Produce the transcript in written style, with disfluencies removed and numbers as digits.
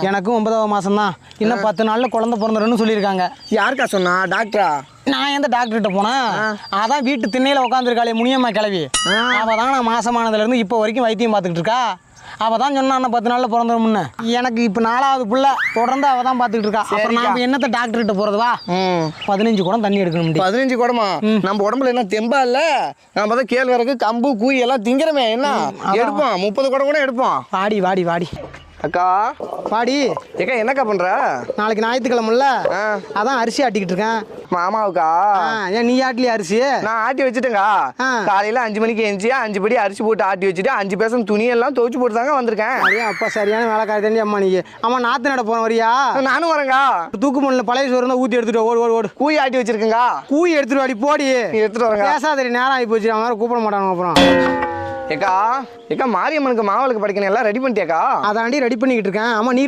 எனக்கும் 9வது மாசம் தான். இன்னும் 10 நாள்ல குழந்தை பிறந்துருன்னு சொல்லியிருக்காங்க. யாருக்கா சொன்னா? டாக்டரா? நான் எந்த டாக்டர்கிட்ட போனேன்? அதான் வீட்டு திண்ணையில உட்காந்துருக்காளே முனியம்மா கிளவி. அவ தான் நான் மாசமானதுல இருந்து இப்போ வரைக்கும் வைத்தியம் பார்த்துக்கிட்டு இருக்கா. அவ தான் சொன்னா 10 நாள்ல பிறந்துரும்னு. எனக்கு இப்போ 4வது புள்ள தொடர்ந்து அவ தான் பார்த்துக்கிட்டு இருக்கா. அப்புறம் நான் என்னத்த டாக்டர்கிட்ட போறது? வா 15 குடம் தண்ணி எடுக்கணும். 15 குடமா? நம்ம உடம்புல என்ன தெம்பா இல்ல? நம்ம தான் கேழ்வரகு கம்பு கூய் எல்லாம் திங்கிறமே. என்ன எடுப்போம்? 30 குடம் கூட எடுப்போம். வாடி வாடி வாடி அக்கா வாடி. ஏக்கா என்னக்கா பண்ற? நாளைக்கு ஞாயிற்றுக்கிழமைல அதான் அரிசி ஆட்டிக்கிட்டு இருக்கேன். மாமாவுக்கா? ஏன் நீ ஆட்டலையா அரிசி? நான் ஆட்டி வச்சுட்டேங்க. காலையில 5 மணிக்கு எஞ்சி 5 படி அரிசி போட்டு ஆட்டி வச்சுட்டு 5 பேசம் துணியெல்லாம் துவைச்சு போட்டு தாங்க வந்திருக்கேன். அப்பா சரியான வேலைக்காரி தாண்டி அம்மா. நீ அம்மா நாத்து நட போன வரியா? நானும் வரேங்க. தூக்கு மண்ணில் பழைய சோறு இருந்தா ஊற்றி எடுத்துட்டு ஓடு ஓடு ஓடு. கூய் ஆட்டி வச்சிருக்கேங்க. கூய் எடுத்துட்டு வாடி போடி. எடுத்துட்டு வரேங்க. பேசாதடி, நேரம் ஆகி போச்சு. அவன் வேற கூப்பிட மாட்டானுங்க. அப்புறம் ஏக்கா மாரியம்மனுக்கு மாவளுக்கு படிக்கணும் எல்லாம் ரெடி பண்ணிட்டியாக்கா? அதாண்டி ரெடி பண்ணிக்கிட்டு இருக்கேன். ஆமா நீ